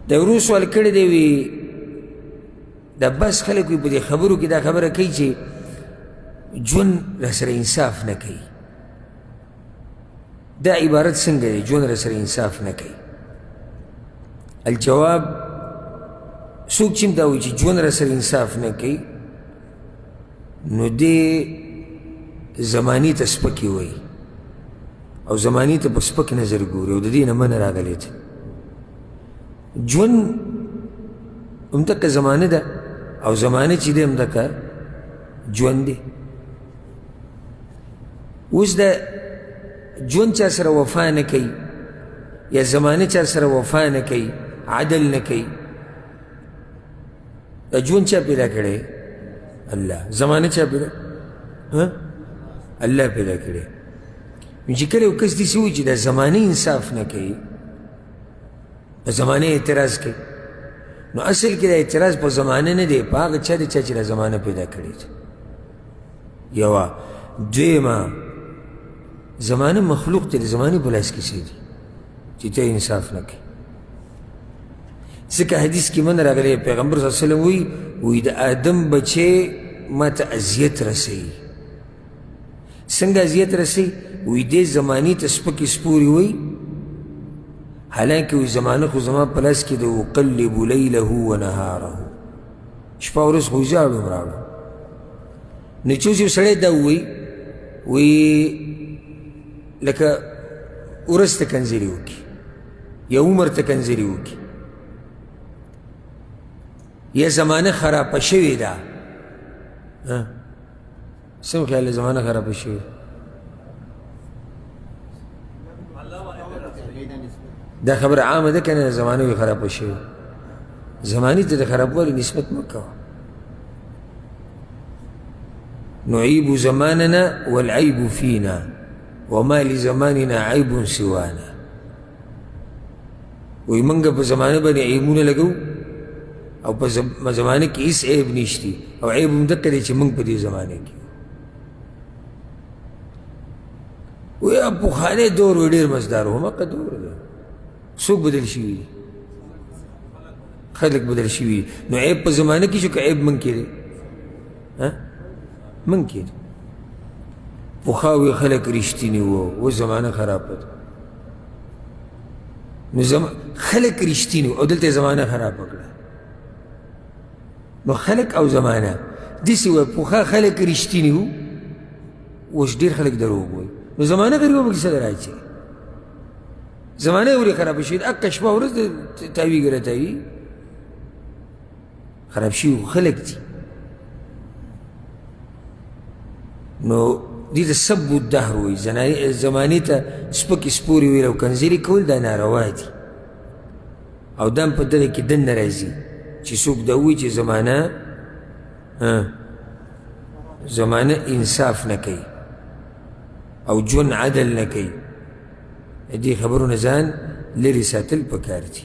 د ورو سوال کړی دی وي دا بس خلک وي په دې خبرو کې دا خبره کوي چې ژوند راسره انصاف نه کوي. دا عبارت څنګه دی ژوند راسره انصاف نه کوي؟ الجواب څوک چې دا وایي چې ژوند راسره انصاف نه کوي نو دې زماني ته سپکې وایي او زماني ته په سپک نظر ګوري او د دې نه منه راغلی ده. ژوند همدغه زمانه ده او زمانه چې دی همدغه ژوند دی. اوس د ژوند چا سره وفا نه کوي یا زمانه چا سره وفا نه کوي، عدل نه کوي، دا ژوند چا پیدا کړی؟ الله. زمانه چا پیدا؟ الله پیدا کړی. نو چې کله یو کس داسې وایي چې دا زمانه انصاف نه کوي، په زمانه اعتراض کوي، نو اصل کې دا اعتراض په زمانه نه دی، په هغه چا دی چې دا زمانه پیدا کړې ده. یوه. دویمه، زمانه مخلوق دی، د زمانې په لاس کې څه دي چې ته انصاف نه کوي. ځکه حدیث کې من راغلی پیغمبر صلی الله علیه وسلم وایي د آدم بچی ما ته اذیت رسوي. څنګه اذیت رسوي؟ وایي دې زمانې ته سپکې سپورې وایي، حالانکه وایي زمانه خو زما په لاس کې د اقلب لیله و نهاره، شپه ورځ خو یې ژاړم راوړم. نو چې اوس یو سړی دا وایي لکه ورځ ته کنځلې وکړي یا عمر ته کنځلې وکړي یا زمانه خرابه شوې ده. څه خیال دی زمانه خرابه شوې؟ دا خبره عامه ده که نه زمانه وي خرابه شوې؟ زمانې ته د خرابوالي نسبت مه کوه. نعيب زماننا والعيب فينا وما لزماننا عيب سوانا. وی منگا پا زمانه بانی عیبونه لگو او پا زمانه کی اس عیب نیشتی او عیب مدکر دی چه منگ پا دی زمانه کی. وی اب بخانه دور و دیر مزدارو هم اقا دور ده سوک بدل شوی دی، خلق بدل شوی دی. نو عیب پا زمانه کی شو که عیب منگ کی دی منگ کی دی. پخاوی خلق رشتینی و زمانه خراب ده. نو خلق رشتینی او دلته زمانه خراب وکړه. نو خلق او زمانه داسې وایي پخوا خلق رشتیني و اوس ډېر خلق دروغ وایي. نو زمانه غریبه پکې څه در اچوي؟ زمانه یې ولې خرابه شوې ده؟ اکه شپه ورځ د تاویږي راتاوي خراب شوي خلق دي. نو دې ته سب الدهر وایي، زمانې ته سپکې سپورې ویل او کنځلې کول دا ناروا دي. او دا هم په دغه کې دننه راځي چې څوک دا وایي چې زمانه انصاف نه کوي او ژوند عدل نه کوي. دې خبرونه ځان لرې ساتل پکار دي.